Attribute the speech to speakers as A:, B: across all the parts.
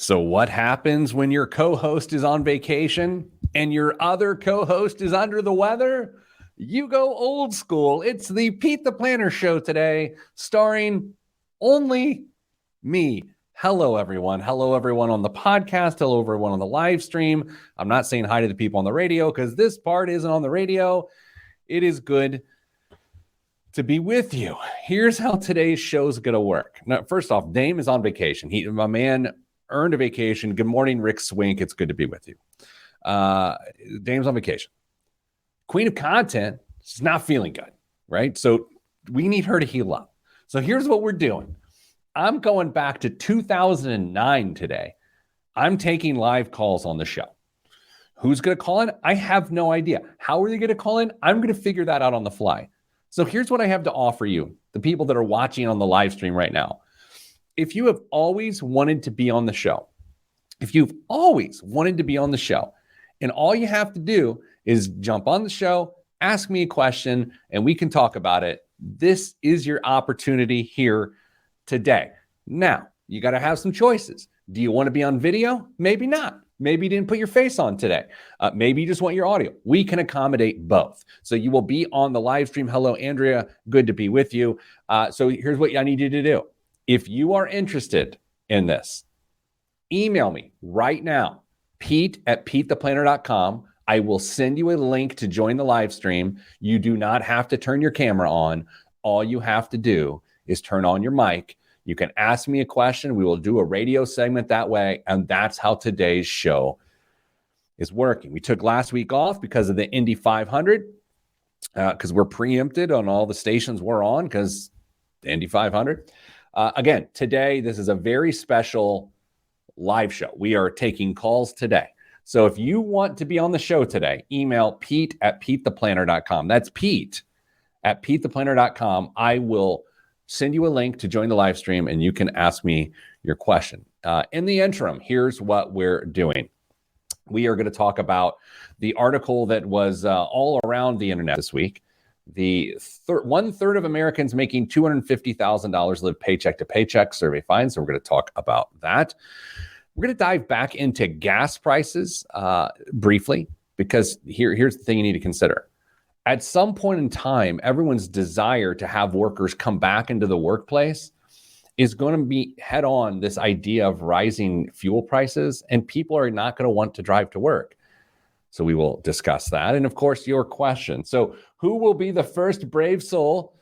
A: So what happens when your co-host is on vacation and your other co-host is under the weather? You go old school. It's the Pete the Planner show today, starring only me. Hello, everyone. Hello, everyone on the podcast. Hello, everyone on the live stream. I'm not saying hi to the people on the radio because this part isn't on the radio. It is good to be with you. Here's how today's show is going to work. Now, first off, Dame is on vacation. My man earned a vacation. Good morning, Rick Swink. It's good to be with you. Dame's on vacation. Queen of Content is not feeling good, right? So we need her to heal up. So here's what we're doing. I'm going back to 2009 today. I'm taking live calls on the show. Who's going to call in? I have no idea. How are they going to call in? I'm going to figure that out on the fly. So here's what I have to offer you, the people that are watching on the live stream right now. If you have always wanted to be on the show, and all you have to do is jump on the show, ask me a question, and we can talk about it, this is your opportunity here today. Now, you got to have some choices. Do you want to be on video? Maybe not. Maybe you didn't put your face on today. Maybe you just want your audio. We can accommodate both. So you will be on the live stream. Hello, Andrea. Good to be with you. So here's what I need you to do. If you are interested in this, email me right now, pete@petetheplanner.com. I will send you a link to join the live stream. You do not have to turn your camera on. All you have to do is turn on your mic. You can ask me a question. We will do a radio segment that way. And that's how today's show is working. We took last week off because of the Indy 500, because we're preempted on all the stations we're on because the Indy 500. Again, today, this is a very special live show. We are taking calls today. So if you want to be on the show today, email pete@petetheplanner.com. That's pete@petetheplanner.com. I will send you a link to join the live stream and you can ask me your question. In the interim, here's what we're doing. We are going to talk about the article that was all around the internet this week. The 1/3 of Americans making $250,000 live paycheck to paycheck, survey finds. So we're going to talk about that. We're going to dive back into gas prices briefly, because here's the thing you need to consider. At some point in time, everyone's desire to have workers come back into the workplace is going to be head on this idea of rising fuel prices, and people are not going to want to drive to work. So we will discuss that. And of course, your question. So who will be the first brave soul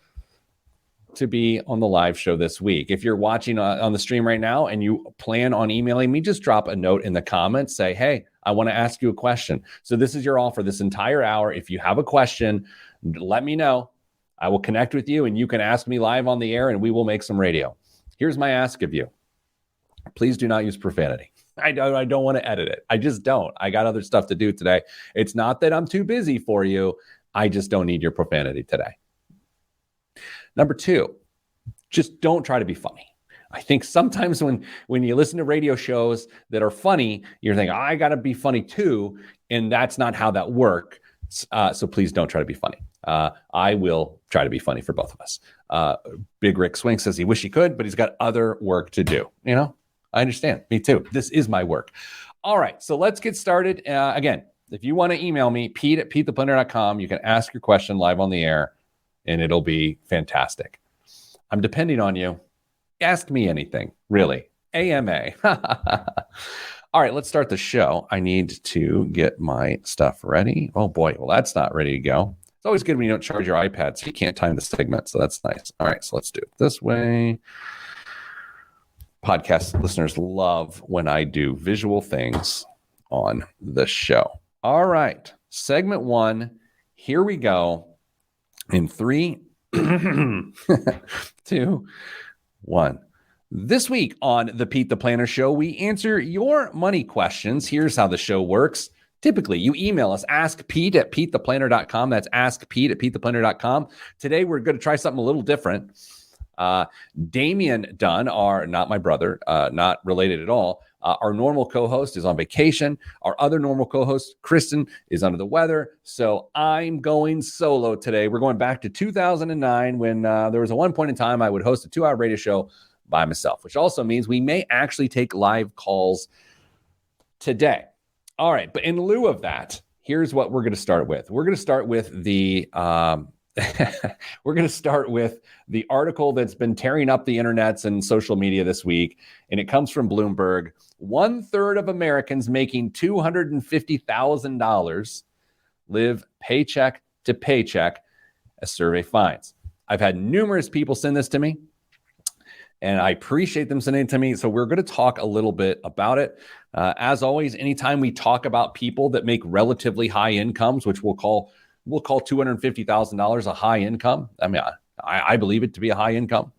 A: to be on the live show this week? If you're watching on the stream right now and you plan on emailing me, just drop a note in the comments. Say, hey, I want to ask you a question. So this is your offer this entire hour. If you have a question, let me know. I will connect with you and you can ask me live on the air and we will make some radio. Here's my ask of you. Please do not use profanity. I don't want to edit it. I just don't. I got other stuff to do today. It's not that I'm too busy for you. I just don't need your profanity today. Number two, just don't try to be funny. I think sometimes when you listen to radio shows that are funny, you're thinking, I got to be funny too. And that's not how that works. So please don't try to be funny. I will try to be funny for both of us. Big Rick Swing says he wish he could, but he's got other work to do. You know, I understand. Me too. This is my work. All right. So let's get started. Again, if you want to email me, pete@petetheplanner.com, you can ask your question live on the air and it'll be fantastic. I'm depending on you. Ask me anything, really. AMA. All right, let's start the show. I need to get my stuff ready. Oh boy, well, that's not ready to go. It's always good when you don't charge your iPad so you can't time the segment, so that's nice. All right, so let's do it this way. Podcast listeners love when I do visual things on the show. All right, segment one. Here we go. In 3, 2, 1. This week on the Pete the Planner Show, we answer your money questions. Here's how the show works. Typically, you email us, askpete@petetheplanner.com. That's askpete@petetheplanner.com. Today, we're going to try something a little different. Damian Dunn, not my brother, not related at all. Our normal co-host is on vacation. Our other normal co-host, Kristen, is under the weather. So I'm going solo today. We're going back to 2009 when there was a one point in time I would host a 2-hour radio show by myself, which also means we may actually take live calls today. All right, but in lieu of that, here's what we're going to start with. We're going to start with the we're going to start with the article that's been tearing up the internets and social media this week, and it comes from Bloomberg. 1/3 of Americans making $250,000 live paycheck to paycheck, a survey finds. I've had numerous people send this to me, and I appreciate them sending it to me. So we're going to talk a little bit about it. As always, anytime we talk about people that make relatively high incomes, which we'll call $250,000 a high income. I mean, I believe it to be a high income.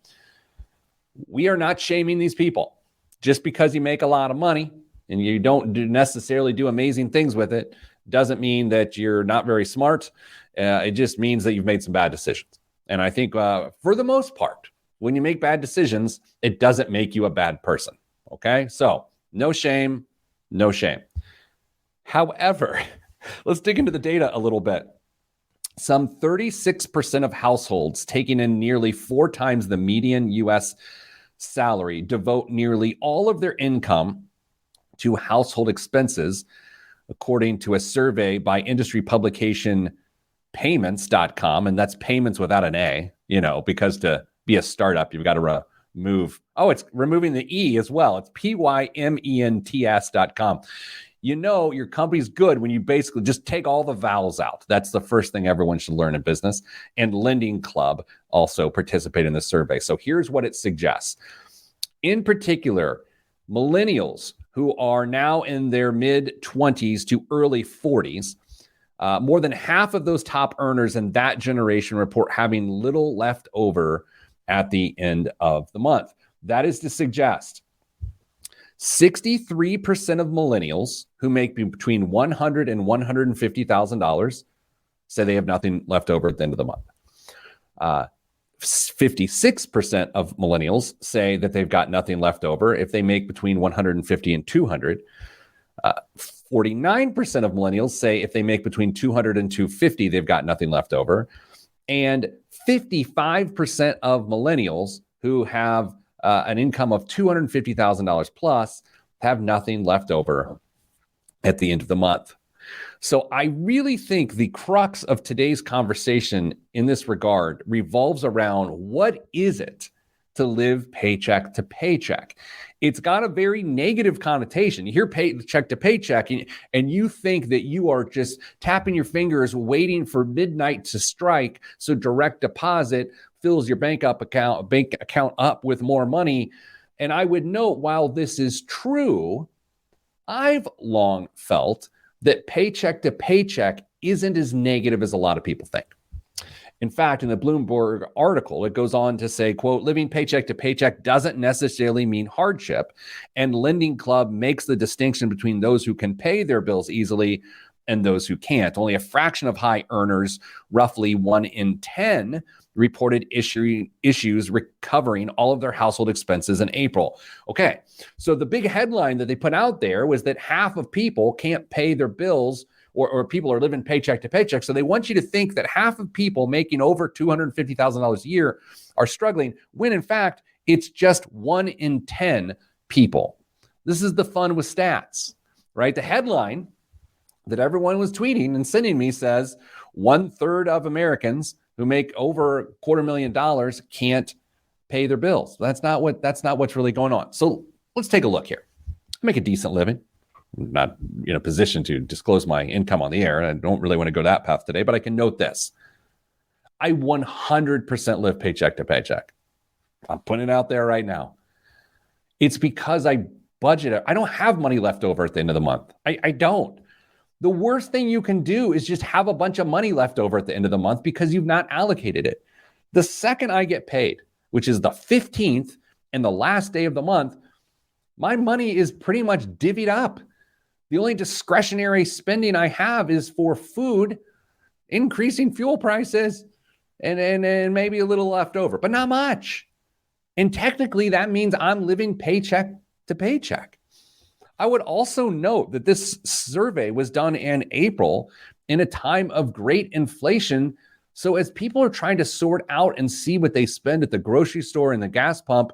A: We are not shaming these people. Just because you make a lot of money and you don't necessarily do amazing things with it doesn't mean that you're not very smart. It just means that you've made some bad decisions. And I think for the most part, when you make bad decisions, it doesn't make you a bad person. Okay? So no shame, no shame. However, let's dig into the data a little bit. Some 36% of households taking in nearly 4 times the median U.S. salary devote nearly all of their income to household expenses, according to a survey by industry publication payments.com. And that's payments without an A, because to be a startup, you've got to remove. Oh, it's removing the E as well. It's PYMENTS.com. Your company's good when you basically just take all the vowels out. That's the first thing everyone should learn in business. And Lending Club also participate in the survey. So here's what it suggests. In particular, millennials who are now in their mid-20s to early 40s, more than half of those top earners in that generation report having little left over at the end of the month. That is to suggest 63% of millennials who make between $100,000 and $150,000 say they have nothing left over at the end of the month. 56% of millennials say that they've got nothing left over if they make between $150,000 and $200,000. 49% of millennials say if they make between $200,000 and $250,000, they've got nothing left over. And 55% of millennials who have an income of $250,000 plus have nothing left over at the end of the month. So I really think the crux of today's conversation in this regard revolves around what is it to live paycheck to paycheck? It's got a very negative connotation. You hear paycheck to paycheck and you think that you are just tapping your fingers waiting for midnight to strike so direct deposit fills your bank account up with more money. And I would note, while this is true, I've long felt that paycheck to paycheck isn't as negative as a lot of people think. In fact, in the Bloomberg article, it goes on to say, quote, living paycheck to paycheck doesn't necessarily mean hardship, and Lending Club makes the distinction between those who can pay their bills easily and those who can't. Only a fraction of high earners, roughly 1 in 10, reported issues recovering all of their household expenses in April. Okay, so the big headline that they put out there was that half of people can't pay their bills, or people are living paycheck to paycheck. So they want you to think that half of people making over $250,000 a year are struggling, when in fact, it's just 1 in 10 people. This is the fun with stats, right? The headline that everyone was tweeting and sending me says 1/3 of Americans who make over $250,000 can't pay their bills. That's not what's really going on. So let's take a look here. I make a decent living. I'm not in a position to disclose my income on the air. I don't really want to go that path today, but I can note this. I 100% live paycheck to paycheck. I'm putting it out there right now. It's because I budget. I don't have money left over at the end of the month. I don't. The worst thing you can do is just have a bunch of money left over at the end of the month because you've not allocated it. The second I get paid, which is the 15th and the last day of the month, my money is pretty much divvied up. The only discretionary spending I have is for food, increasing fuel prices, and maybe a little left over, but not much. And technically, that means I'm living paycheck to paycheck. I would also note that this survey was done in April in a time of great inflation. So as people are trying to sort out and see what they spend at the grocery store and the gas pump,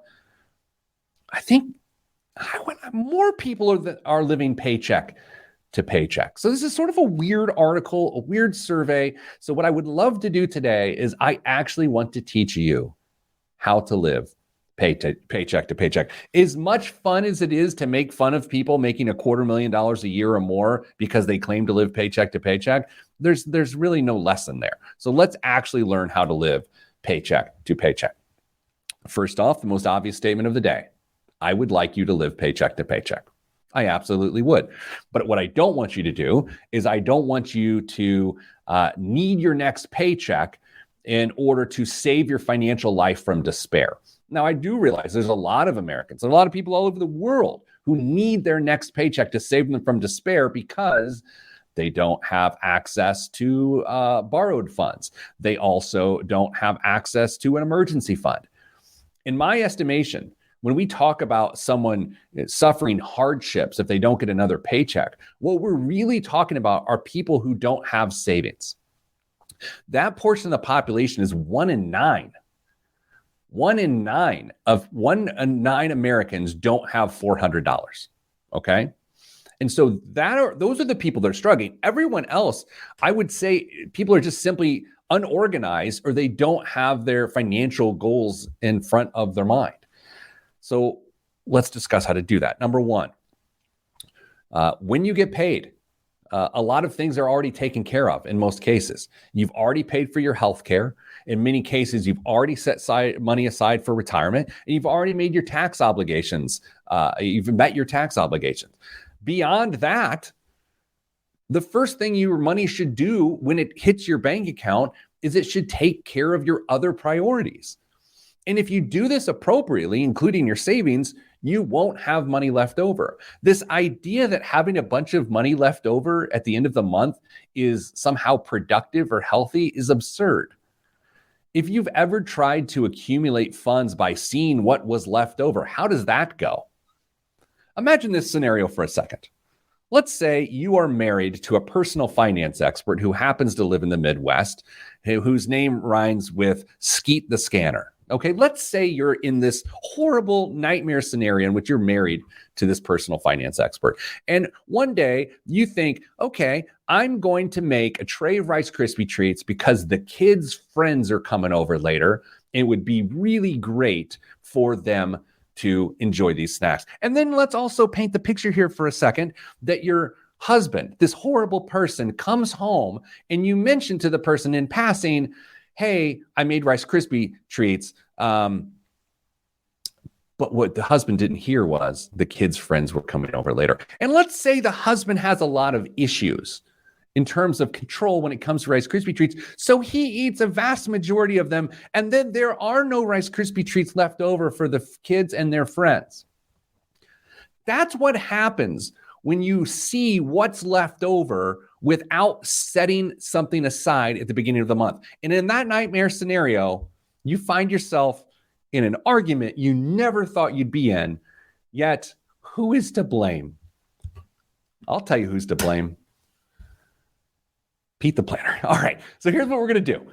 A: I think more people are living paycheck to paycheck. So this is sort of a weird article, a weird survey. So what I would love to do today is I actually want to teach you how to live paycheck to paycheck. As much fun as it is to make fun of people making $250,000 a year or more because they claim to live paycheck to paycheck, there's really no lesson there. So let's actually learn how to live paycheck to paycheck. First off, the most obvious statement of the day: I would like you to live paycheck to paycheck. I absolutely would. But what I don't want you to do is I don't want you to need your next paycheck in order to save your financial life from despair. Now, I do realize there's a lot of Americans, a lot of people all over the world who need their next paycheck to save them from despair because they don't have access to borrowed funds. They also don't have access to an emergency fund. In my estimation, when we talk about someone suffering hardships if they don't get another paycheck, what we're really talking about are people who don't have savings. That portion of the population is 1 in 9. 1 in 9 Americans don't have $400. Okay. And so those are the people that are struggling. Everyone else, I would say people are just simply unorganized, or they don't have their financial goals in front of their mind. So let's discuss how to do that. Number one, when you get paid, a lot of things are already taken care of in most cases. You've already paid for your health care. In many cases, you've already set money aside for retirement, and you've already made your tax obligations. You've met your tax obligations. Beyond that, the first thing your money should do when it hits your bank account is it should take care of your other priorities. And if you do this appropriately, including your savings, you won't have money left over. This idea that having a bunch of money left over at the end of the month is somehow productive or healthy is absurd. If you've ever tried to accumulate funds by seeing what was left over, how does that go? Imagine this scenario for a second. Let's say you are married to a personal finance expert who happens to live in the Midwest, whose name rhymes with Skeet the Scanner. Okay, let's say you're in this horrible nightmare scenario in which you're married to this personal finance expert. And one day you think, okay, I'm going to make a tray of Rice Krispie treats because the kids' friends are coming over later. It would be really great for them to enjoy these snacks. And then let's also paint the picture here for a second that your husband, this horrible person, comes home and you mention to the person in passing, hey, I made Rice Krispie treats. But what the husband didn't hear was the kids' friends were coming over later. And let's say the husband has a lot of issues in terms of control when it comes to Rice Krispie treats. So he eats a vast majority of them. And then there are no Rice Krispie treats left over for the kids and their friends. That's what happens when you see what's left over without setting something aside at the beginning of the month. And in that nightmare scenario, you find yourself in an argument you never thought you'd be in. Yet, who is to blame? I'll tell you who's to blame. Pete the Planner. All right, so here's what we're going to do.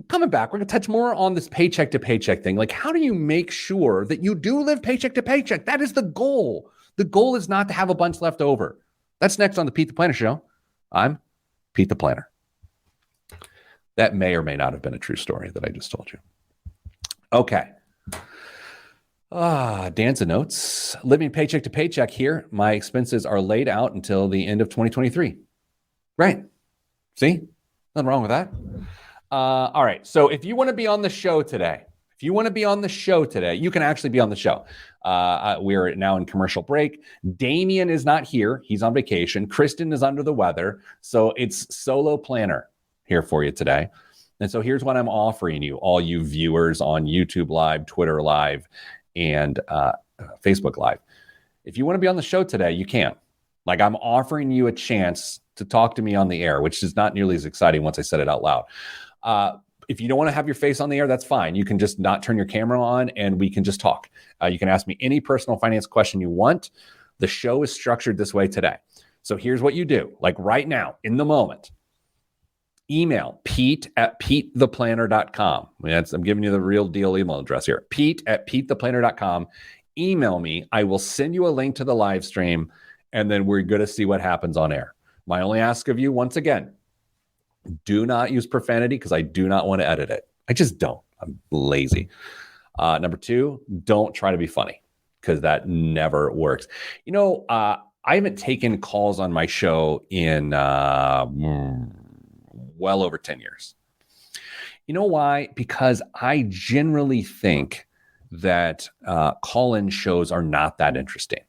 A: Coming back, we're going to touch more on this paycheck to paycheck thing. Like, how do you make sure that you do live paycheck to paycheck? That is the goal. The goal is not to have a bunch left over. That's next on the Pete the Planner Show. I'm Pete the Planner. That may or may not have been a true story that I just told you. Okay. Dance and notes. Living paycheck to paycheck here. My expenses are laid out until the end of 2023. Right. See? Nothing wrong with that. All right. So if you want to be on the show today, you can actually be on the show. We're now in commercial break. Damien is not here. He's on vacation. Kristen is under the weather. So it's solo planner here for you today. And so here's what I'm offering you, all you viewers on YouTube Live, Twitter Live, and Facebook Live. If you want to be on the show today, you can. Like, I'm offering you a chance to talk to me on the air, which is not nearly as exciting once I said it out loud. If you don't want to have your face on the air, that's fine. You can just not turn your camera on and we can just talk. You can ask me any personal finance question you want. The show is structured this way today. So here's what you do. Like right now, in the moment, email pete@petetheplanner.com. I'm giving you the real deal email address here. Pete@petetheplanner.com. email me. I will send you a link to the live stream, and then we're going to see what happens on air. My only ask of you, once again, do not use profanity because I do not want to edit it. I just don't. I'm lazy. Number two, don't try to be funny because that never works. I haven't taken calls on my show in well over 10 years. You know why? Because I generally think that call-in shows are not that interesting.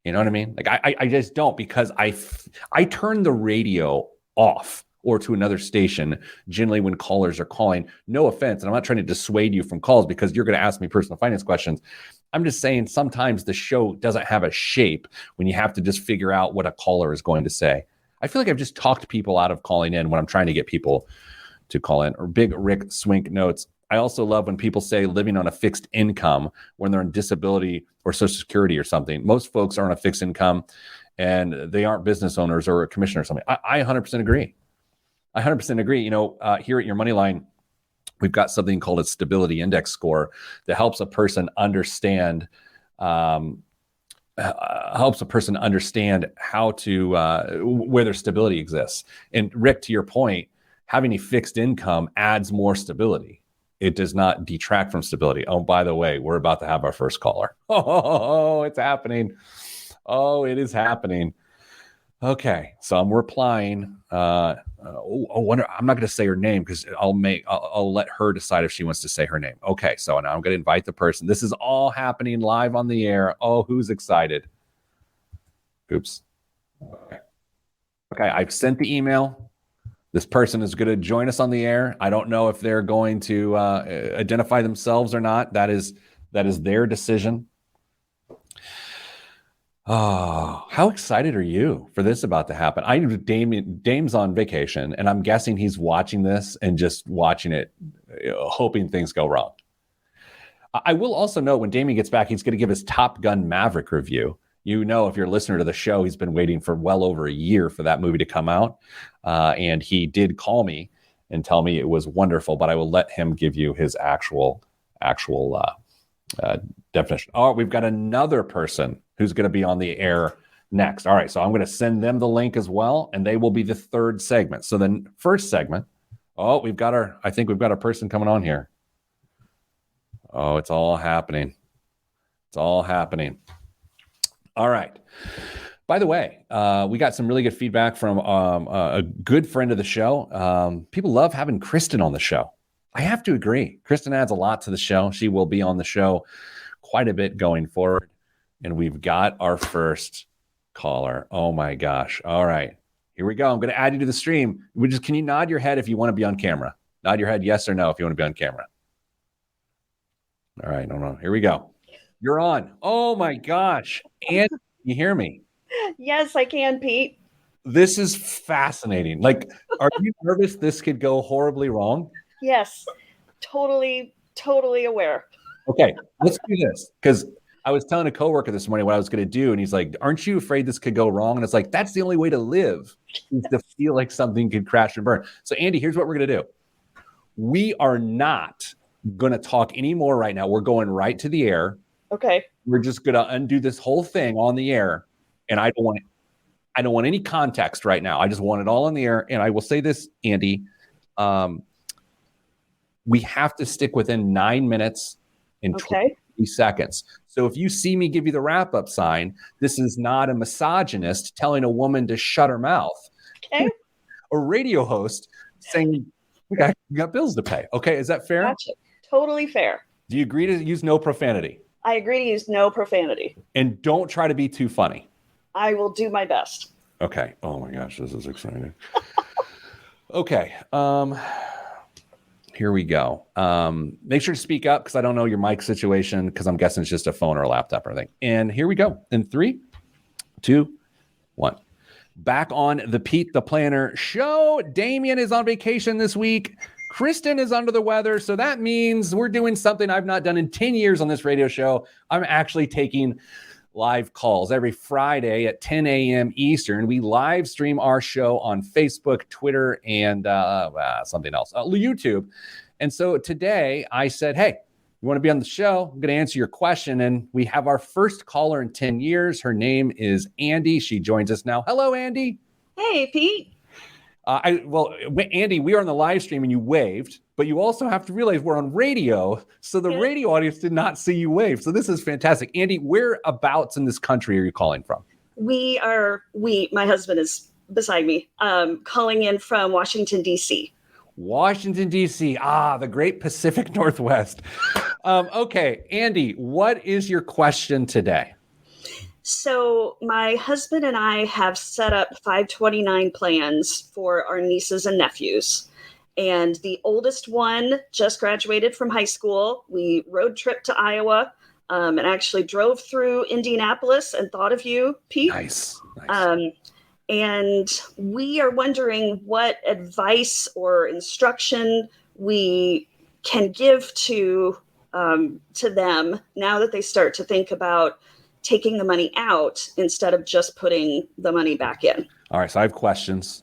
A: You know what I mean? Like I just don't, because I turn the radio off or to another station generally when callers are calling. No offense, and I'm not trying to dissuade you from calls because you're going to ask me personal finance questions. I'm just saying sometimes the show doesn't have a shape when you have to just figure out what a caller is going to say. I feel like I've just talked people out of calling in when I'm trying to get people to call in. Or Big Rick Swink notes, I also love when people say living on a fixed income when they're on disability or Social Security or something. Most folks are on a fixed income and they aren't business owners or a commissioner or something. I 100% agree. I 100% agree. Here at Your Moneyline, we've got something called a stability index score that helps a person understand how to where their stability exists. And Rick, to your point, having a fixed income adds more stability. It does not detract from stability. Oh, by the way, we're about to have our first caller. Oh, it's happening. Oh, it is happening. Okay, so I'm replying. I'm not going to say her name because I'll let her decide if she wants to say her name. Okay, so now I'm going to invite the person. This is all happening live on the air. Oh, who's excited? Oops. Okay, I've sent the email. This person is going to join us on the air. I don't know if they're going to identify themselves or not. That is their decision. Oh, how excited are you for this about to happen? I know Dame's on vacation, and I'm guessing he's watching this and just watching it, hoping things go wrong. I will also note when Damien gets back, he's going to give his Top Gun Maverick review. If you're a listener to the show, he's been waiting for well over a year for that movie to come out. And he did call me and tell me it was wonderful, but I will let him give you his actual definition. Oh, we've got another person who's going to be on the air next. All right, so I'm going to send them the link as well, and they will be the third segment. So then first segment, I think we've got a person coming on here. Oh, it's all happening. It's all happening. All right. By the way, we got some really good feedback from a good friend of the show. People love having Kristen on the show. I have to agree. Kristen adds a lot to the show. She will be on the show quite a bit going forward. And we've got our first caller. Oh my gosh. All right. Here we go. I'm going to add you to the stream. Can you nod your head if you want to be on camera? Nod your head yes or no if you want to be on camera. All right. No. Here we go. You're on. Oh my gosh. And you hear me?
B: Yes, I can, Pete.
A: This is fascinating. Like, are you nervous this could go horribly wrong?
B: Yes. Totally aware.
A: Okay. Let's do this. Because I was telling a coworker this morning what I was going to do, and he's like, aren't you afraid this could go wrong? And it's like, that's the only way to live, is to feel like something could crash and burn. So, Andy, here's what we're going to do. We are not going to talk anymore right now. We're going right to the air.
B: Okay.
A: We're just going to undo this whole thing on the air, and I don't want any context right now. I just want it all on the air. And I will say this, Andy, we have to stick within 9 minutes and 20 seconds. So if you see me give you the wrap-up sign, this is not a misogynist telling a woman to shut her mouth.
B: Okay.
A: A radio host saying, we got bills to pay. Okay, is that fair?
B: Gotcha. Totally fair.
A: Do you agree to use no profanity?
B: I agree to use no profanity.
A: And don't try to be too funny.
B: I will do my best.
A: Okay. Oh my gosh, this is exciting. Okay. Here we go. Make sure to speak up because I don't know your mic situation because I'm guessing it's just a phone or a laptop or anything. And here we go. In 3, 2, 1. Back on the Pete the Planner show. Damien is on vacation this week. Kristen is under the weather. So that means we're doing something I've not done in 10 years on this radio show. I'm actually taking live calls every Friday at 10 a.m. Eastern. We live stream our show on Facebook, Twitter, and something else, YouTube. And so today I said, hey, you want to be on the show, I'm going to answer your question. And we have our first caller in 10 years. Her name is Andy. She joins us now. Hello, Andy.
B: Hey, Pete.
A: Andy, we are on the live stream and you waved, but you also have to realize we're on radio. So the radio audience did not see you wave. So this is fantastic. Andy, whereabouts in this country are you calling from?
B: My husband is beside me, calling in from Washington, D.C.
A: Washington, D.C. The great Pacific Northwest. Okay, Andy, what is your question today?
B: So my husband and I have set up 529 plans for our nieces and nephews. And the oldest one just graduated from high school. We road trip to Iowa and actually drove through Indianapolis and thought of you, Pete.
A: Nice.
B: And we are wondering what advice or instruction we can give to them now that they start to think about taking the money out instead of just putting the money back in.
A: All right. So I have questions.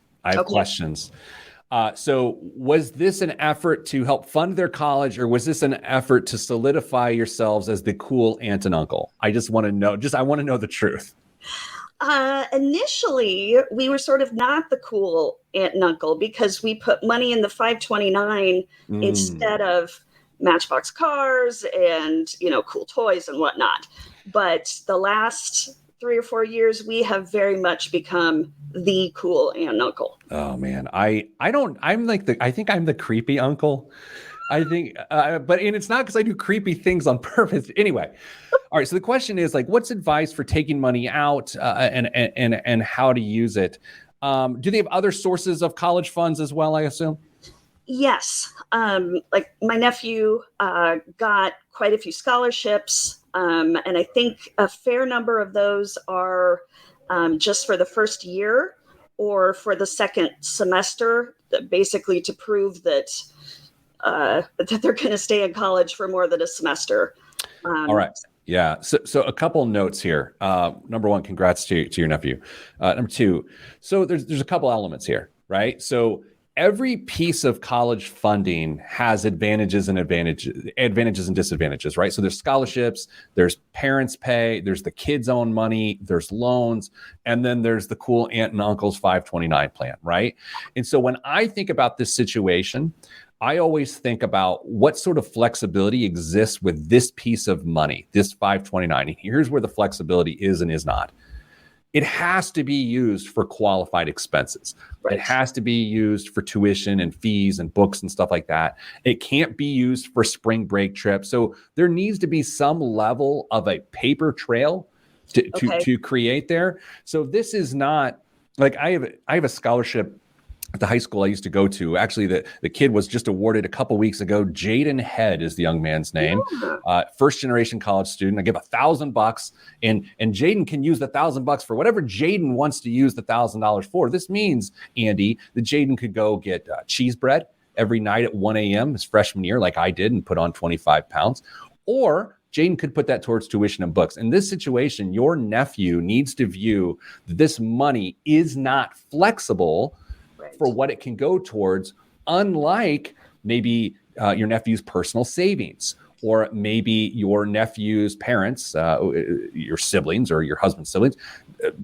A: So was this an effort to help fund their college, or was this an effort to solidify yourselves as the cool aunt and uncle? I just want to know, I want to know the truth.
B: Initially, we were sort of not the cool aunt and uncle because we put money in the 529 instead of Matchbox cars and, cool toys and whatnot. But the last 3 or 4 years, we have very much become the cool aunt and uncle.
A: Oh man, I think I'm the creepy uncle. I think, and it's not because I do creepy things on purpose. Anyway, all right. So the question is what's advice for taking money out and how to use it? Do they have other sources of college funds as well, I assume?
B: Yes. My nephew got quite a few scholarships. And I think a fair number of those are just for the first year or for the second semester, basically to prove that they're going to stay in college for more than a semester.
A: All right. Yeah. So a couple notes here. Number one, congrats to your nephew. Number two, so there's a couple elements here, right? So every piece of college funding has advantages and disadvantages, right? So there's scholarships, there's parents pay, there's the kids' own money, there's loans, and then there's the cool aunt and uncle's 529 plan, right? And so when I think about this situation, I always think about what sort of flexibility exists with this piece of money, this 529. And here's where the flexibility is and is not. It has to be used for qualified expenses. Right. It has to be used for tuition and fees and books and stuff like that. It can't be used for spring break trips. So there needs to be some level of a paper trail to create there. So this is not I have a scholarship at the high school I used to go to. Actually, the kid was just awarded a couple weeks ago. Jaden Head is the young man's name. First generation college student. I give $1,000 and Jaden can use the $1,000 for whatever Jaden wants to use the $1,000 for. This means, Andy, that Jaden could go get cheese bread every night at 1 a.m. his freshman year, like I did, and put on 25 pounds. Or Jaden could put that towards tuition and books. In this situation, your nephew needs to view that this money is not flexible for what it can go towards, unlike maybe your nephew's personal savings, or maybe your nephew's parents, your siblings or your husband's siblings,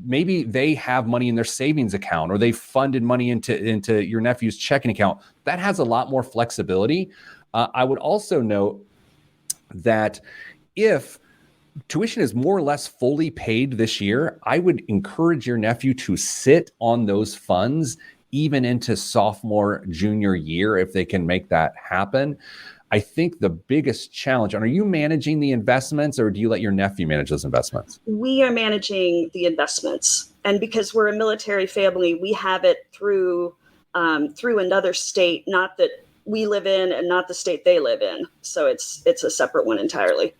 A: maybe they have money in their savings account, or they funded money into your nephew's checking account. That has a lot more flexibility. I would also note that if tuition is more or less fully paid this year, I would encourage your nephew to sit on those funds even into sophomore, junior year, if they can make that happen. I think the biggest challenge, and are you managing the investments, or do you let your nephew manage those investments?
B: We are managing the investments. And because we're a military family, we have it through another state, not that we live in and not the state they live in. So it's a separate one entirely.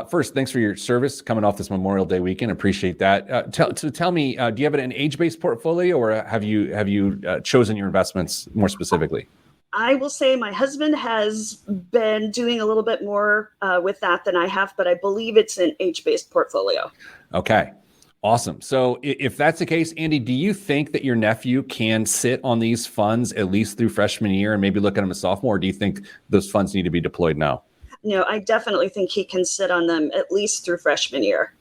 A: First, thanks for your service coming off this Memorial Day weekend. Appreciate that. Tell me, do you have an age-based portfolio, or have you chosen your investments more specifically?
B: I will say my husband has been doing a little bit more with that than I have, but I believe it's an age-based portfolio.
A: Okay. Awesome. So if that's the case, Andy, do you think that your nephew can sit on these funds at least through freshman year and maybe look at him as sophomore, or do you think those funds need to be deployed now?
B: I definitely think he can sit on them at least through freshman year.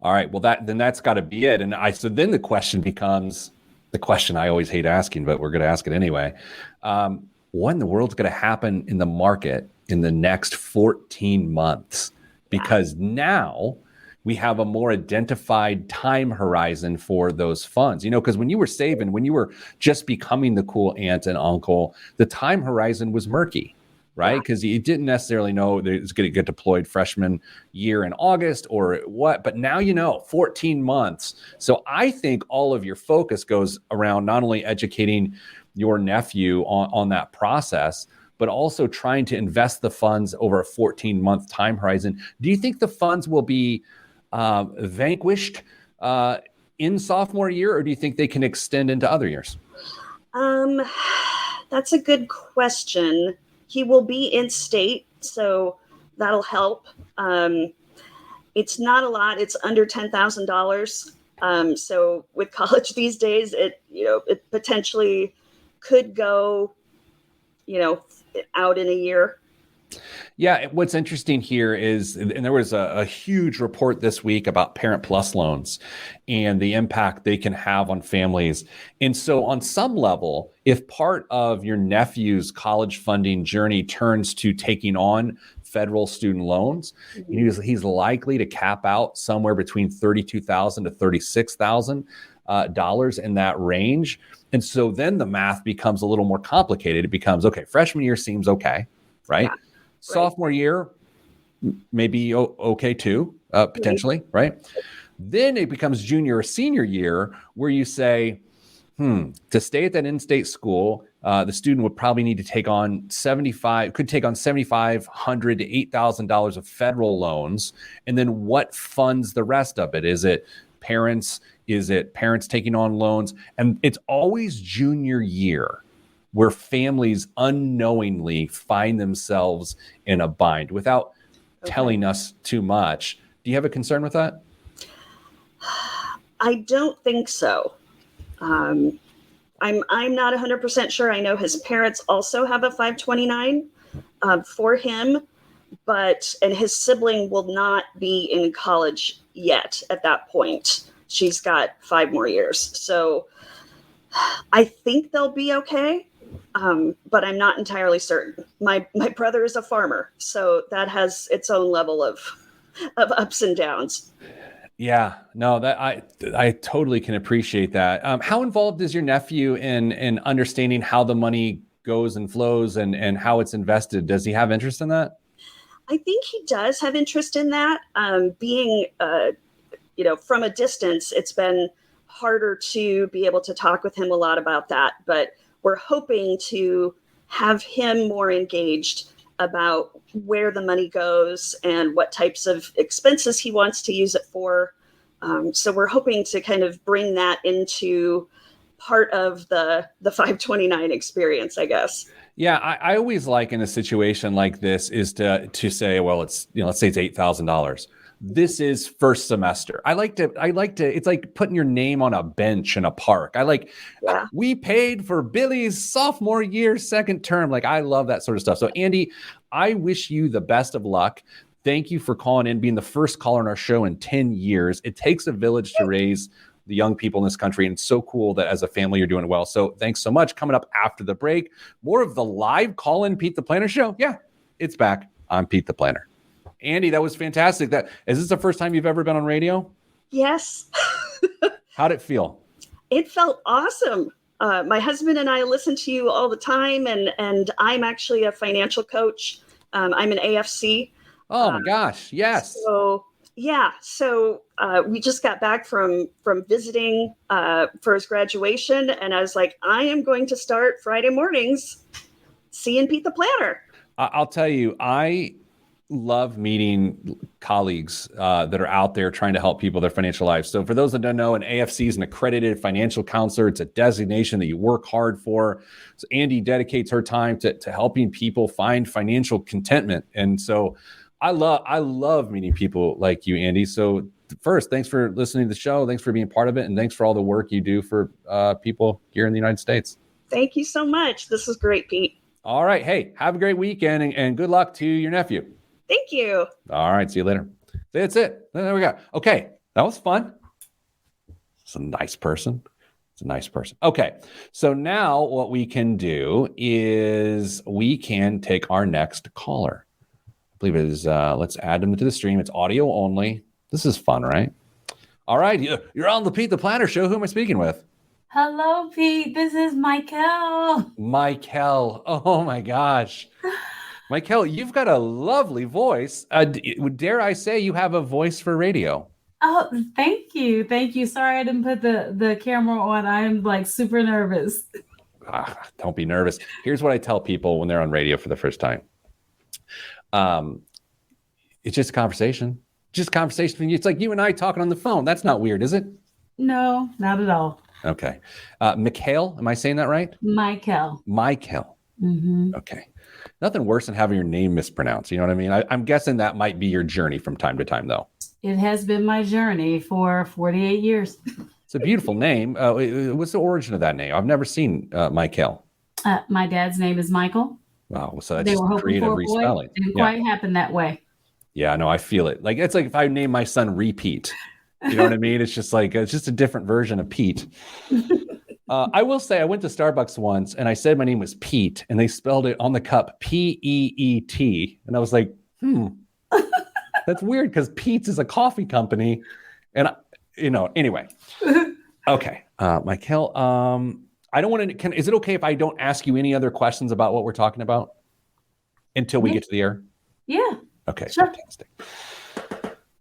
A: All right. Well, that's got to be it. And so then the question becomes the question I always hate asking, but we're going to ask it anyway. What in the world's going to happen in the market in the next 14 months? Because now we have a more identified time horizon for those funds, because when you were saving, when you were just becoming the cool aunt and uncle, the time horizon was murky, right? Because you didn't necessarily know that it was going to get deployed freshman year in August or what, but now 14 months. So I think all of your focus goes around not only educating your nephew on that process, but also trying to invest the funds over a 14-month time horizon. Do you think the funds will be vanquished in sophomore year, or do you think they can extend into other years?
B: That's a good question. He will be in state, so that'll help. It's not a lot. It's under $10,000. So with college these days, it potentially could go, out in a year.
A: Yeah, what's interesting here is, and there was a huge report this week about Parent Plus loans and the impact they can have on families. And so on some level, if part of your nephew's college funding journey turns to taking on federal student loans, he's likely to cap out somewhere between $32,000 to $36,000 in that range. And so then the math becomes a little more complicated. It becomes, okay, freshman year seems okay, right? Yeah. Sophomore year, maybe okay too, potentially, right? Then it becomes junior or senior year where you say, to stay at that in-state school, the student would probably need to take on $7,500 to $8,000 of federal loans. And then what funds the rest of it? Is it parents? Is it parents taking on loans? And it's always junior year where families unknowingly find themselves in a bind without telling us too much. Do you have a concern with that?
B: I don't think so. I'm not 100% sure. I know his parents also have a 529 for him, and his sibling will not be in college yet at that point. She's got 5 more years. So I think they'll be okay. But I'm not entirely certain. My brother is a farmer, so that has its own level of ups and downs.
A: Yeah, no, that I totally can appreciate that. How involved is your nephew in understanding how the money goes and flows and how it's invested? Does he have interest in that?
B: I think he does have interest in that. Being, from a distance, it's been harder to be able to talk with him a lot about that, but we're hoping to have him more engaged about where the money goes and what types of expenses he wants to use it for. So we're hoping to kind of bring that into part of the 529 experience, I guess.
A: Yeah, I always like in a situation like this is to say, well, it's, let's say it's $8,000. This is first semester. I like to, it's like putting your name on a bench in a park. We paid for Billy's sophomore year, second term. I love that sort of stuff. So Andy, I wish you the best of luck. Thank you for calling in, being the first caller on our show in 10 years. It takes a village to raise the young people in this country. And it's so cool that as a family, you're doing well. So thanks so much. Coming up after the break, more of the live call-in Pete the Planner show. Yeah, it's back. I'm Pete the Planner. Andy, that was fantastic. Is this the first time you've ever been on radio?
B: Yes.
A: How'd it feel?
B: It felt awesome. My husband and I listen to you all the time, and I'm actually a financial coach. I'm an AFC.
A: Oh my gosh, yes.
B: So we just got back from visiting for his graduation, and I was like, I am going to start Friday mornings seeing Pete the Planner.
A: I'll tell you, I love meeting colleagues that are out there trying to help people their financial lives. So for those that don't know, an AFC is an accredited financial counselor. It's a designation that you work hard for. So Andy dedicates her time to helping people find financial contentment. And so I love meeting people like you, Andy. So first, thanks for listening to the show. Thanks for being part of it. And thanks for all the work you do for people here in the United States.
B: Thank you so much. This is great, Pete.
A: All right. Hey, have a great weekend and good luck to your nephew.
B: Thank you.
A: All right. See you later. That's it. There we go. Okay. That was fun. It's a nice person. It's a nice person. Okay. So now what we can do is we can take our next caller. I believe it is, let's add them to the stream. It's audio only. This is fun, right? All right. You're on the Pete the Planner show. Who am I speaking with?
C: Hello, Pete. This is Michael.
A: Michael. Oh my gosh. Michael, you've got a lovely voice. Dare I say you have a voice for radio?
C: Oh, thank you. Thank you. Sorry I didn't put the camera on. I'm like super nervous.
A: Don't be nervous. Here's what I tell people when they're on radio for the first time. It's just a conversation. Just conversation. It's like you and I talking on the phone. That's not weird, is it?
C: No, not at all.
A: Okay. Mikhail, am I saying that right?
C: Michael.
A: Michael.
C: Mm-hmm.
A: Okay. Nothing worse than having your name mispronounced. You know what I mean? I'm guessing that might be your journey from time to time, though.
C: It has been my journey for 48 years.
A: It's a beautiful name. What's the origin of that name? I've never seen Michael.
C: My dad's name is Michael.
A: Wow. So that's
C: They
A: just
C: were hoping
A: creative
C: for a boy.
A: respelling.
C: Didn't quite happen that way.
A: Yeah, no, I feel it. Like it's like if I name my son Repeat. You know what I mean? It's just like it's just a different version of Pete. I will say I went to Starbucks once and I said my name was Pete and they spelled it on the cup P-E-E-T. And I was like, that's weird because Pete's is a coffee company. And, anyway. Okay. Michael, I don't want to, is it okay if I don't ask you any other questions about what we're talking about until we get to the air?
C: Yeah.
A: Okay.
C: Sure.
A: Fantastic.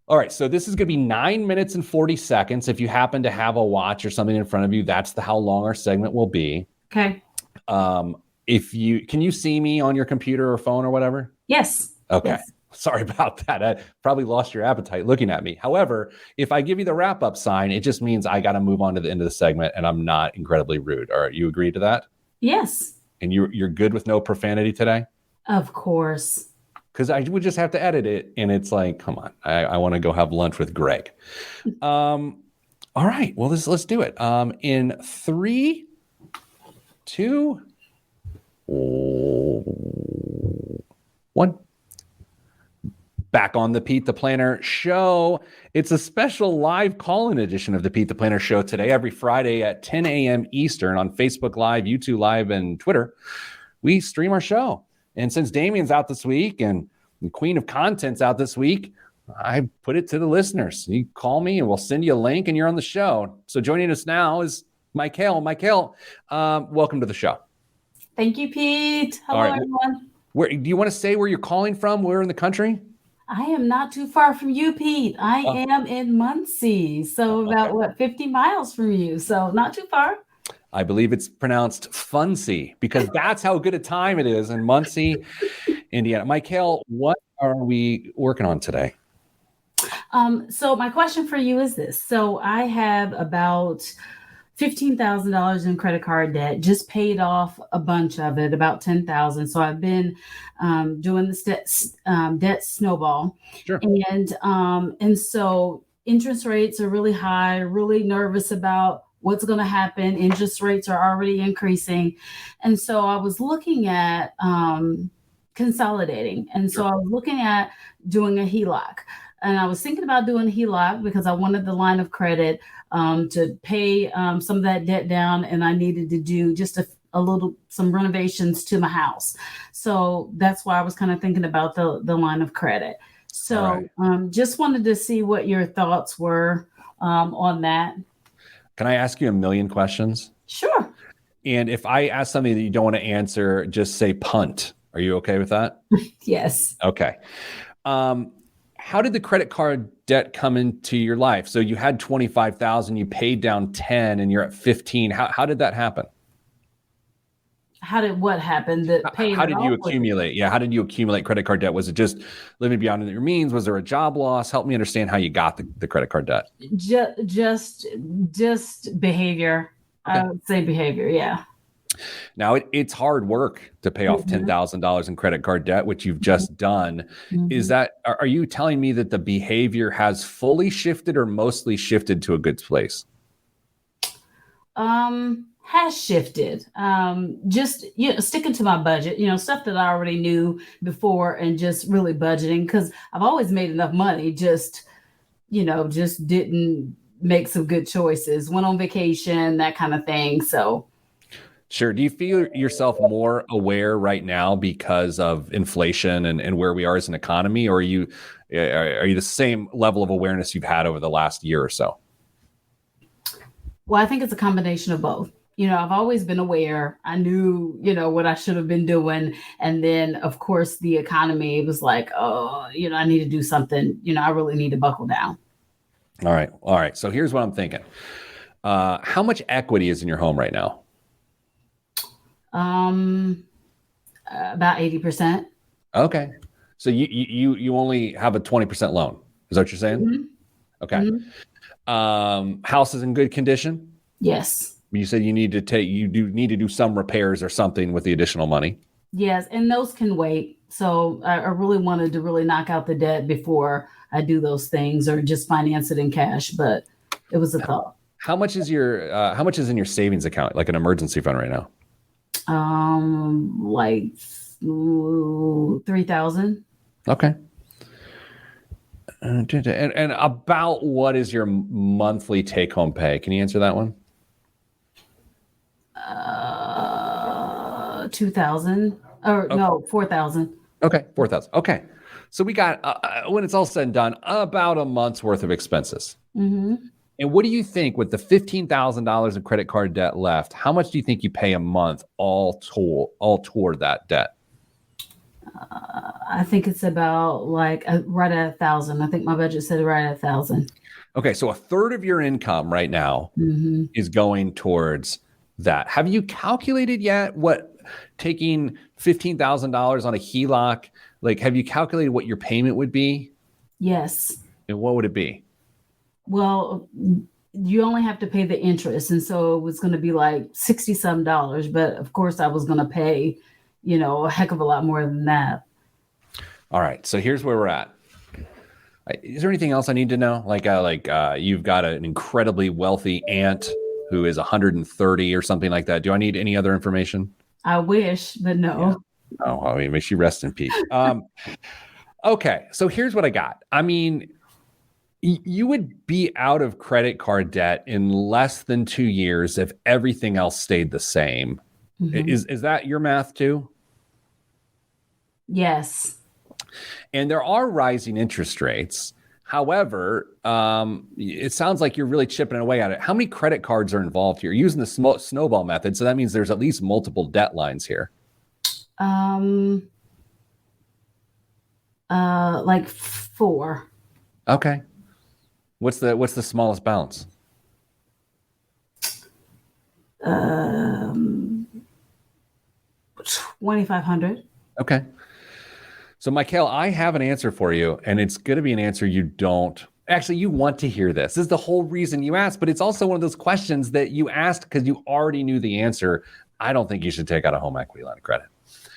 A: All right, so this is going to be 9 minutes and 40 seconds. If you happen to have a watch or something in front of you, that's how long our segment will be.
C: Okay.
A: Can you see me on your computer or phone or whatever?
C: Yes.
A: Okay.
C: Yes.
A: Sorry about that. I probably lost your appetite looking at me. However, if I give you the wrap up sign, it just means I got to move on to the end of the segment and I'm not incredibly rude. All right, you agree to that?
C: Yes.
A: And you're good with no profanity today?
C: Of course.
A: Because I would just have to edit it. And it's like, come on, I want to go have lunch with Greg. All right, well, let's do it. In 3, 2, 1. Back on the Pete the Planner show. It's a special live call-in edition of the Pete the Planner show today, every Friday at 10 a.m. Eastern on Facebook Live, YouTube Live, and Twitter. We stream our show. And since Damien's out this week and the Queen of Content's out this week, I put it to the listeners. You call me and we'll send you a link and you're on the show. So joining us now is Michael. Michael, welcome to the show.
C: Thank you, Pete. Hello, everyone.
A: Where do you want to say where you're calling from? Where in the country?
C: I am not too far from you, Pete. I am in Muncie. So about 50 miles from you. So not too far.
A: I believe it's pronounced Funsy because that's how good a time it is in Muncie, Indiana. Michael, what are we working on today?
C: So my question for you is this. So I have about $15,000 in credit card debt, just paid off a bunch of it, about $10,000. So I've been doing this debt snowball.
A: Sure.
C: And so interest rates are really high, really nervous about what's going to happen. Interest rates are already increasing. And so I was looking at consolidating. And so I was looking at doing a HELOC. And I was thinking about doing a HELOC because I wanted the line of credit to pay some of that debt down. And I needed to do just some renovations to my house. So that's why I was kind of thinking about the line of credit. So just wanted to see what your thoughts were on that.
A: Can I ask you a million questions?
C: Sure.
A: And if I ask something that you don't want to answer, just say punt. Are you okay with that?
C: Yes.
A: Okay. How did the credit card debt come into your life? So you had 25,000, you paid down 10 and you're at 15. How did that happen?
C: How did what happen?
A: How did you accumulate? Yeah. How did you accumulate credit card debt? Was it just living beyond your means? Was there a job loss? Help me understand how you got the credit card debt.
C: Just behavior. Okay. I would say behavior. Yeah.
A: Now it's hard work to pay off $10,000 in credit card debt, which you've just done. Is that, are you telling me that the behavior has fully shifted or mostly shifted to a good place?
C: Has shifted. Just sticking to my budget, stuff that I already knew before, and just really budgeting, because I've always made enough money. Just didn't make some good choices. Went on vacation, that kind of thing. So.
A: Sure. Do you feel yourself more aware right now because of inflation and where we are as an economy, or are you the same level of awareness you've had over the last year or so?
C: Well, I think it's a combination of both. I've always been aware. I knew, what I should have been doing. And then, of course, the economy was like, oh, I need to do something. I really need to buckle down.
A: All right. So here's what I'm thinking. How much equity is in your home right now?
C: About 80%.
A: Okay. So you only have a 20% loan. Is that what you're saying?
C: Mm-hmm.
A: Okay.
C: Mm-hmm.
A: House is in good condition?
C: Yes.
A: You said you need to do some repairs or something with the additional money.
C: Yes. And those can wait. So I really wanted to really knock out the debt before I do those things, or just finance it in cash. But it was a thought.
A: How much is in your savings account, like an emergency fund right now?
C: Like 3,000.
A: Okay. And about what is your monthly take-home pay? Can you answer that one?
C: 2,000 or
A: Okay.
C: No, 4,000.
A: Okay, 4,000. Okay, so we got when it's all said and done, about a month's worth of expenses.
C: Mm-hmm.
A: And what do you think with the $15,000 of credit card debt left? How much do you think you pay a month all toward that debt?
C: I think it's about like right at 1,000. I think my budget said right at 1,000.
A: Okay, so a third of your income right now
C: Mm-hmm.
A: is going towards that. Have you calculated yet what taking $15,000 on a HELOC, like have you calculated what your payment would be?
C: Yes.
A: And what would it be?
C: Well, you only have to pay the interest. And so it was going to be like $60 some. But of course, I was going to pay, a heck of a lot more than that.
A: All right. So here's where we're at. Is there anything else I need to know? Like you've got an incredibly wealthy aunt who is 130 or something like that. Do I need any other information?
C: I wish, but no.
A: Yeah. Oh, I mean, may she rest in peace. Okay. So here's what I got. I mean, you would be out of credit card debt in less than 2 years if everything else stayed the same.
C: Mm-hmm.
A: Is that your math too?
C: Yes.
A: And there are rising interest rates. However, it sounds like you're really chipping away at it. How many credit cards are involved here? You're using the snowball method, so that means there's at least multiple debt lines here.
C: Like 4.
A: Okay. What's the smallest balance?
C: 2,500.
A: Okay. So, Michael, I have an answer for you, and it's going to be an answer you want to hear this. This is the whole reason you asked, but it's also one of those questions that you asked because you already knew the answer. I don't think you should take out a home equity line of credit.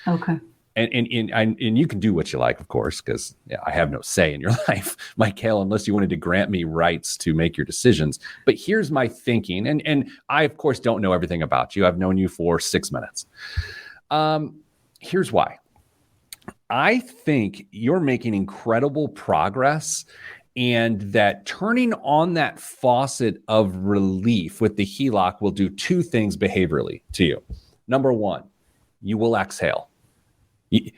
C: Okay.
A: And you can do what you like, of course, because I have no say in your life, Michael, unless you wanted to grant me rights to make your decisions. But here's my thinking, and I, of course, don't know everything about you. I've known you for 6 minutes. Here's why. I think you're making incredible progress, and that turning on that faucet of relief with the HELOC will do 2 things behaviorally to you. Number 1, you will exhale.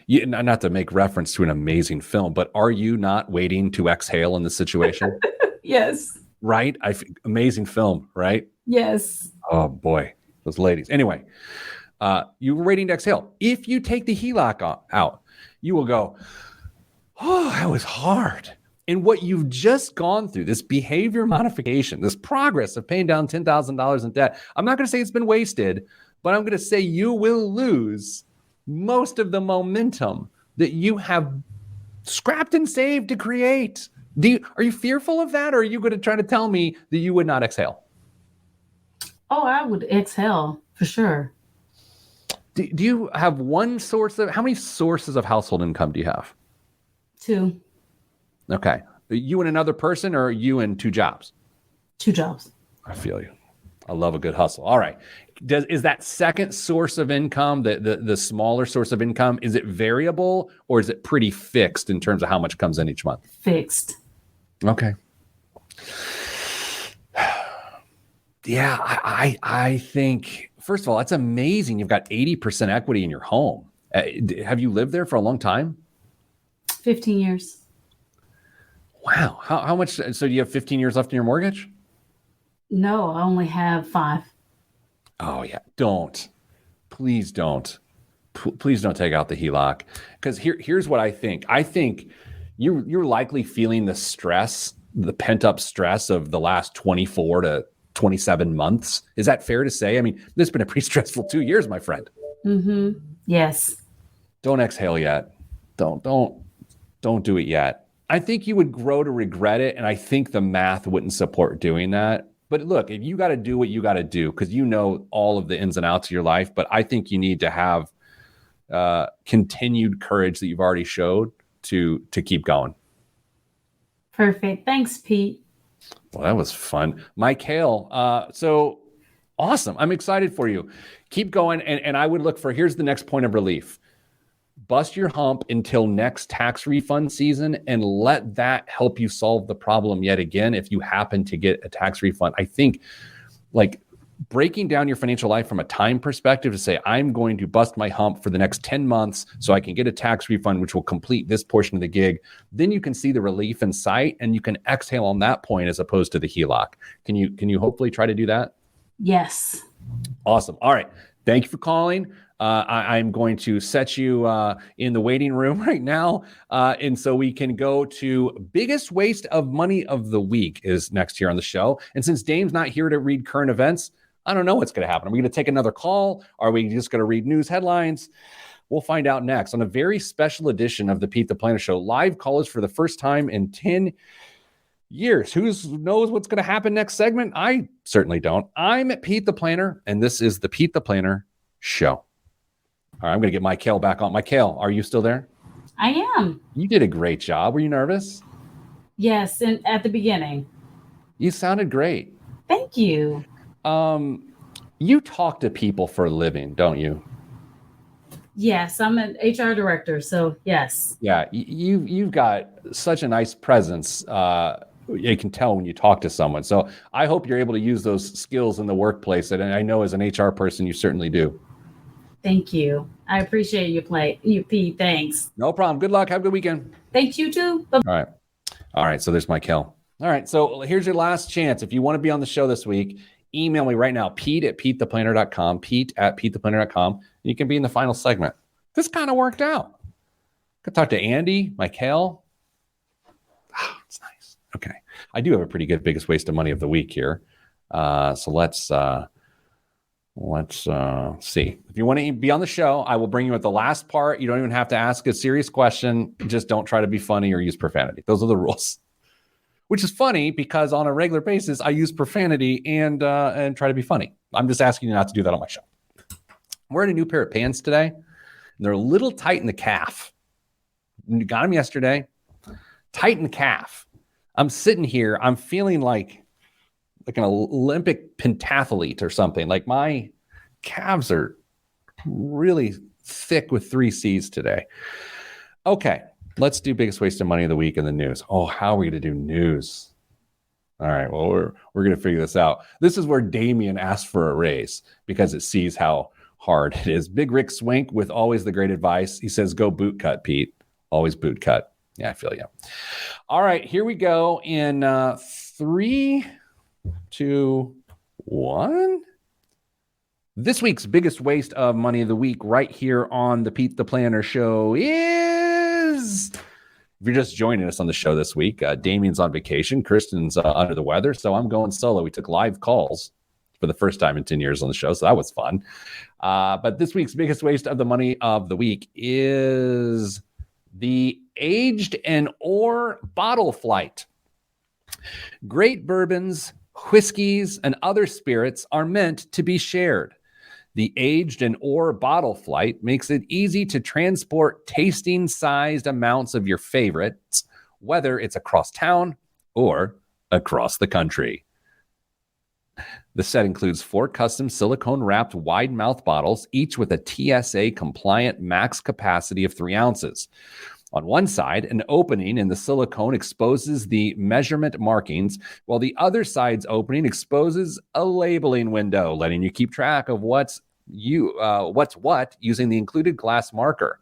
A: Not to make reference to an amazing film, but are you not waiting to exhale in this situation?
C: Yes.
A: Right? Amazing film, right?
C: Yes.
A: Oh boy, those ladies. Anyway, you were waiting to exhale. If you take the HELOC out, you will go, oh, that was hard. And what you've just gone through, this behavior modification, this progress of paying down $10,000 in debt, I'm not going to say it's been wasted, but I'm going to say you will lose most of the momentum that you have scrapped and saved to create. Are you fearful of that, or are you going to try to tell me that you would not exhale?
C: Oh, I would exhale for sure.
A: Do you have one source of, how many sources of household income do you have?
C: 2.
A: Okay. You and another person, or you and 2 jobs?
C: 2 jobs.
A: I feel you. I love a good hustle. All right. Is that second source of income, the smaller source of income, is it variable or is it pretty fixed in terms of how much comes in each month?
C: Fixed.
A: Okay. Yeah, I think, first of all, that's amazing. You've got 80% equity in your home. Have you lived there for a long time?
C: 15 years.
A: Wow. How much? So do you have 15 years left in your mortgage?
C: No, I only have 5.
A: Oh yeah. Please don't. Please don't take out the HELOC. Because here's what I think. I think you're likely feeling the stress, the pent up stress of the last 24 to 27 months. Is that fair to say? I mean, this has been a pretty stressful 2 years, my friend.
C: Mm-hmm. Yes.
A: Don't exhale yet. Don't do it yet. I think you would grow to regret it. And I think the math wouldn't support doing that. But look, if you got to do what you got to do, because you know all of the ins and outs of your life, but I think you need to have continued courage that you've already showed to keep going.
C: Perfect. Thanks, Pete.
A: Well, that was fun. Mike Hale. So awesome. I'm excited for you. Keep going. And I would look for, here's the next point of relief. Bust your hump until next tax refund season and let that help you solve the problem yet again. If you happen to get a tax refund, I think like breaking down your financial life from a time perspective to say, I'm going to bust my hump for the next 10 months so I can get a tax refund, which will complete this portion of the gig. Then you can see the relief in sight and you can exhale on that point as opposed to the HELOC. Can you hopefully try to do that?
C: Yes.
A: Awesome. All right. Thank you for calling. I'm going to set you in the waiting room right now. And so we can go to biggest waste of money of the week is next here on the show. And since Dame's not here to read current events, I don't know what's going to happen. Are we going to take another call? Are we just going to read news headlines? We'll find out next on a very special edition of the Pete the Planner Show. Live callers for the first time in 10 years. Who knows what's going to happen next segment? I certainly don't. I'm Pete the Planner, and this is the Pete the Planner Show. All right, I'm going to get Mike Hale back on. Mike Hale, are you still there?
C: I am.
A: You did a great job. Were you nervous?
C: Yes, and at the beginning.
A: You sounded great.
C: Thank you.
A: You talk to people for a living, don't you?
C: Yes, I'm an HR director, so yes.
A: Yeah, you've got such a nice presence. You can tell when you talk to someone. So I hope you're able to use those skills in the workplace. And I know as an HR person, you certainly do.
C: Thank you. I appreciate you, Pete. Thanks.
A: No problem. Good luck. Have a good weekend.
C: Thanks, you too.
A: All right. So there's Mike Hale. All right. So here's your last chance. If you want to be on the show this week, email me right now, Pete@PeteThePlanner.com, Pete@PeteThePlanner.com. You can be in the final segment. This kind of worked out. Could talk to Andy, Mike Hale. Oh, it's nice. Okay. I do have a pretty good biggest waste of money of the week here. So let's see. If you want to be on the show, I will bring you at the last part. You don't even have to ask a serious question. Just don't try to be funny or use profanity. Those are the rules. Which is funny because on a regular basis, I use profanity and try to be funny. I'm just asking you not to do that on my show. I'm wearing a new pair of pants today. And they're a little tight in the calf. Got them yesterday. Tight in the calf. I'm sitting here. I'm feeling like an Olympic pentathlete or something. Like my calves are really thick with 3 C's today. Okay, let's do biggest waste of money of the week in the news. Oh, how are we going to do news? All right, well, we're going to figure this out. This is where Damien asked for a raise because it sees how hard it is. Big Rick Swink with always the great advice. He says, go boot cut, Pete. Always boot cut. Yeah, I feel you. All right, here we go in 3, 2, 1. This week's biggest waste of money of the week right here on the Pete the Planner Show is, if you're just joining us on the show this week, Damien's on vacation. Kristen's under the weather, so I'm going solo. We took live calls for the first time in 10 years on the show, so that was fun. But this week's biggest waste of the money of the week is the aged and or bottle flight. Great bourbons, whiskeys, and other spirits are meant to be shared. The aged and or bottle flight makes it easy to transport tasting-sized amounts of your favorites, whether it's across town or across the country. The set includes 4 custom silicone-wrapped wide mouth bottles, each with a TSA-compliant max capacity of 3 ounces. On one side, an opening in the silicone exposes the measurement markings, while the other side's opening exposes a labeling window, letting you keep track of what's what using the included glass marker.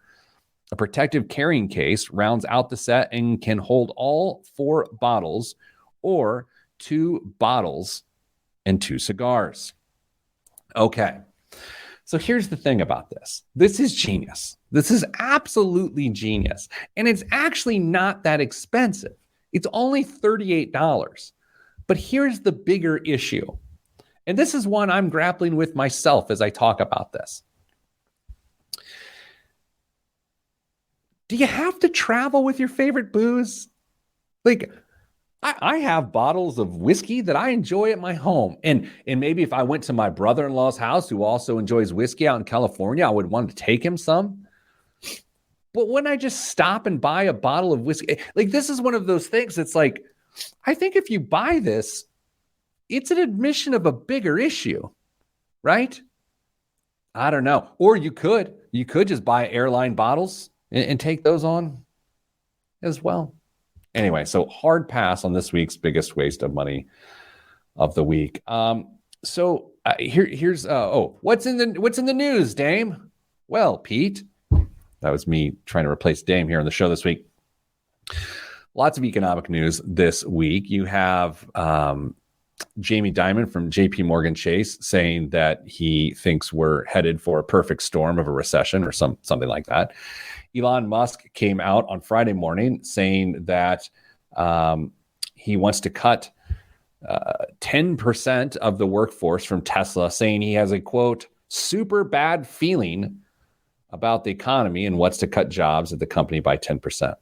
A: A protective carrying case rounds out the set and can hold all 4 bottles or 2 bottles and 2 cigars. Okay. So here's the thing about this. This is genius. This is absolutely genius. And it's actually not that expensive. It's only $38. But here's the bigger issue. And this is one I'm grappling with myself as I talk about this. Do you have to travel with your favorite booze? Like, I have bottles of whiskey that I enjoy at my home. And maybe if I went to my brother-in-law's house, who also enjoys whiskey out in California, I would want to take him some. But wouldn't I just stop and buy a bottle of whiskey? Like, this is one of those things that's like, I think if you buy this, it's an admission of a bigger issue, right? I don't know. Or you could just buy airline bottles and take those on as well. Anyway, so hard pass on this week's biggest waste of money of the week. Here's what's in the news, Dame? Well, Pete, that was me trying to replace Dame here on the show this week. Lots of economic news this week. You have Jamie Dimon from JP Morgan Chase saying that he thinks we're headed for a perfect storm of a recession or something like that. Elon Musk came out on Friday morning saying that he wants to cut 10% of the workforce from Tesla, saying he has a, quote, super bad feeling about the economy and wants to cut jobs at the company by 10%.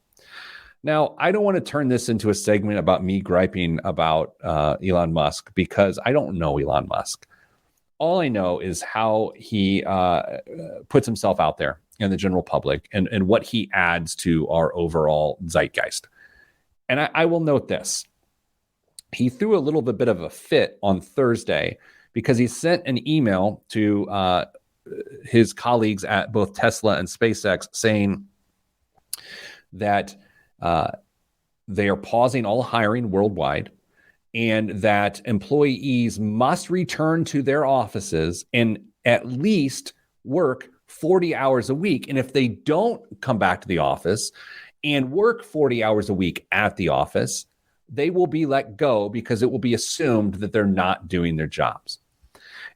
A: Now, I don't want to turn this into a segment about me griping about Elon Musk, because I don't know Elon Musk. All I know is how he puts himself out there in the general public and what he adds to our overall zeitgeist. And I will note this. He threw a little bit of a fit on Thursday because he sent an email to his colleagues at both Tesla and SpaceX saying that they are pausing all hiring worldwide and that employees must return to their offices and at least work 40 hours a week. And if they don't come back to the office and work 40 hours a week at the office, they will be let go because it will be assumed that they're not doing their jobs.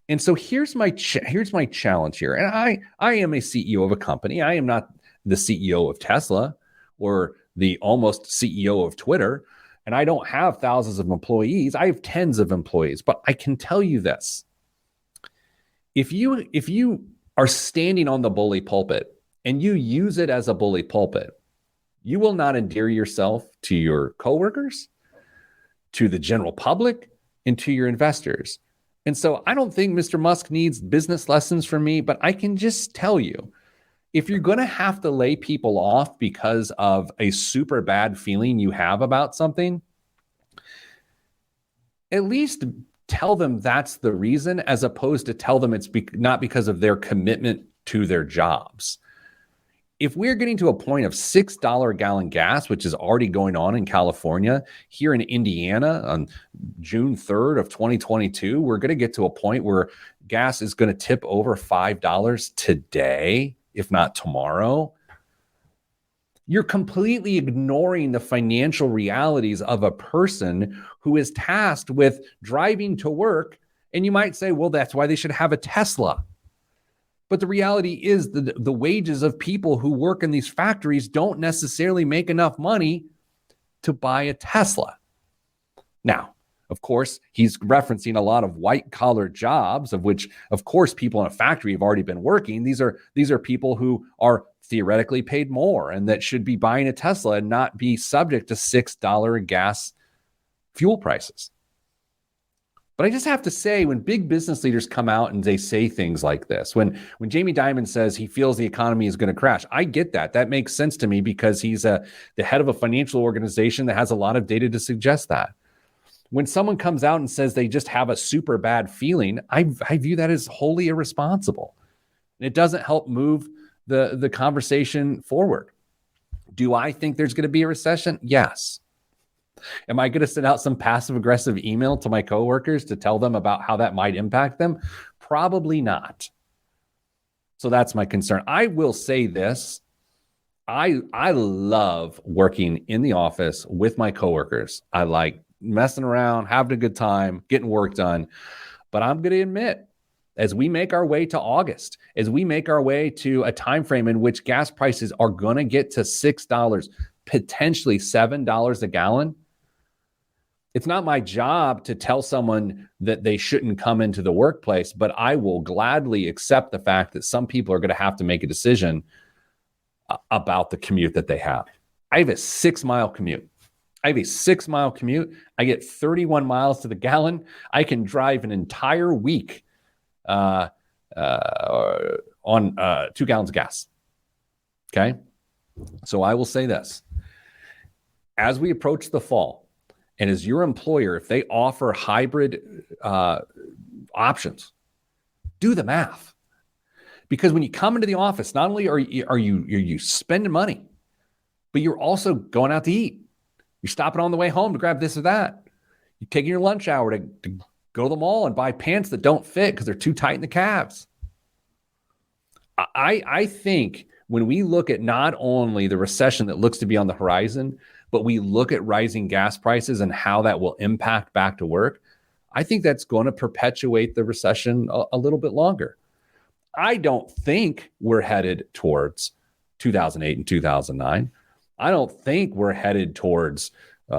A: And so here's my challenge here. And I am a CEO of a company. I am not the CEO of Tesla or the almost CEO of Twitter. And I don't have thousands of employees. I have tens of employees. But I can tell you this. If you are standing on the bully pulpit and you use it as a bully pulpit, you will not endear yourself to your coworkers, to the general public, and to your investors. And so I don't think Mr. Musk needs business lessons from me, but I can just tell you, if you're going to have to lay people off because of a super bad feeling you have about something, at least tell them that's the reason, as opposed to tell them it's not because of their commitment to their jobs. If we're getting to a point of $6 a gallon gas, which is already going on in California, here in Indiana on June 3rd of 2022, we're going to get to a point where gas is going to tip over $5 today, if not tomorrow. You're completely ignoring the financial realities of a person who is tasked with driving to work. And you might say, well, that's why they should have a Tesla. But the reality is the wages of people who work in these factories don't necessarily make enough money to buy a Tesla. Now, of course, he's referencing a lot of white-collar jobs, of which, of course, people in a factory have already been working. These are people who are theoretically paid more and that should be buying a Tesla and not be subject to $6 gas fuel prices. But I just have to say, when big business leaders come out and they say things like this, when Jamie Dimon says he feels the economy is going to crash, I get that. That makes sense to me because he's the head of a financial organization that has a lot of data to suggest that. When someone comes out and says they just have a super bad feeling, I view that as wholly irresponsible. And it doesn't help move the conversation forward. Do I think there's going to be a recession? Yes. Am I going to send out some passive aggressive email to my coworkers to tell them about how that might impact them? Probably not. So that's my concern. I will say this. I love working in the office with my coworkers. I like messing around, having a good time, getting work done. But I'm going to admit, as we make our way to August, as we make our way to a time frame in which gas prices are going to get to $6, potentially $7 a gallon, it's not my job to tell someone that they shouldn't come into the workplace, but I will gladly accept the fact that some people are going to have to make a decision about the commute that they have. I have a 6-mile commute. I get 31 miles to the gallon. I can drive an entire week on 2 gallons of gas. Okay. So I will say this, as we approach the fall, and as your employer, if they offer hybrid options, do the math. Because when you come into the office, not only are you spending money, but you're also going out to eat. You're stopping on the way home to grab this or that. You're taking your lunch hour to go to the mall and buy pants that don't fit because they're too tight in the calves. I think when we look at not only the recession that looks to be on the horizon, but we look at rising gas prices and how that will impact back to work, I think that's going to perpetuate the recession a little bit longer. I don't think we're headed towards 2008 and 2009. I don't think we're headed towards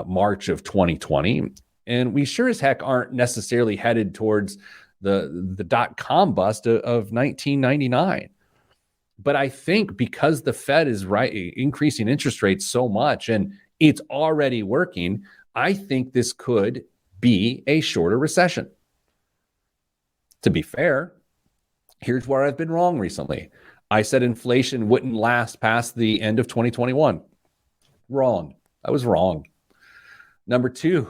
A: March of 2020. And we sure as heck aren't necessarily headed towards the dot-com bust of 1999. But I think because the Fed is increasing interest rates so much and it's already working, I think this could be a shorter recession. To be fair, here's where I've been wrong recently. I said inflation wouldn't last past the end of 2021. Wrong. I was wrong. Number two,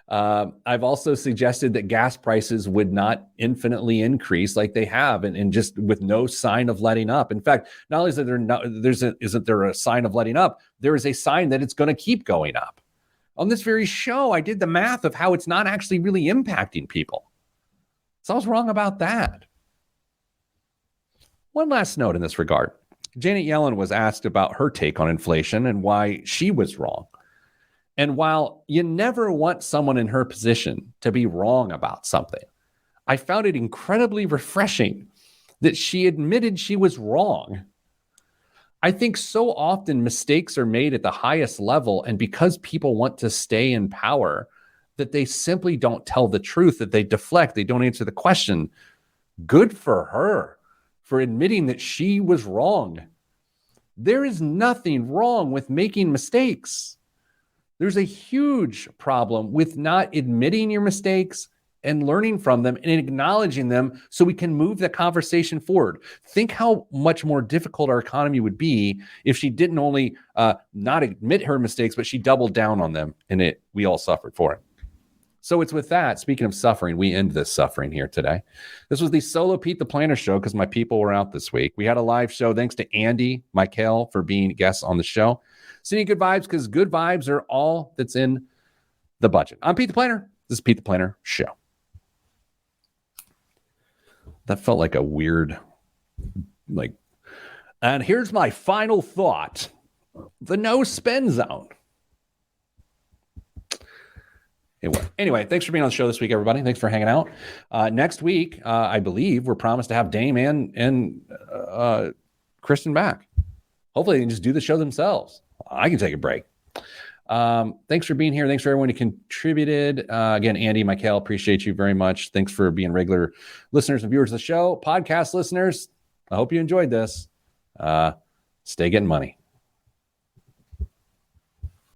A: I've also suggested that gas prices would not infinitely increase like they have, and just with no sign of letting up. In fact, not only isn't there a sign of letting up, there is a sign that it's going to keep going up. On this very show, I did the math of how it's not actually really impacting people. So I was wrong about that. One last note in this regard. Janet Yellen was asked about her take on inflation and why she was wrong. And while you never want someone in her position to be wrong about something, I found it incredibly refreshing that she admitted she was wrong. I think so often mistakes are made at the highest level, and because people want to stay in power, that they simply don't tell the truth, that they deflect, they don't answer the question. Good for her for admitting that she was wrong. There is nothing wrong with making mistakes. There's a huge problem with not admitting your mistakes and learning from them and acknowledging them so we can move the conversation forward. Think how much more difficult our economy would be if she didn't only not admit her mistakes, but she doubled down on them, and we all suffered for it. So it's with that, speaking of suffering, we end this suffering here today. This was the Solo Pete the Planner show because my people were out this week. We had a live show. Thanks to Andy, Michael for being guests on the show. Sending good vibes because good vibes are all that's in the budget. I'm Pete the Planner. This is Pete the Planner show. That felt like a weird, and here's my final thought. The no spend zone. Anyway, thanks for being on the show this week, everybody. Thanks for hanging out. Next week, I believe we're promised to have Dame and Kristen back. Hopefully they can just do the show themselves. I can take a break. Thanks for being here. Thanks for everyone who contributed. Again, Andy, Michael, appreciate you very much. Thanks for being regular listeners and viewers of the show. Podcast listeners, I hope you enjoyed this. Stay getting money.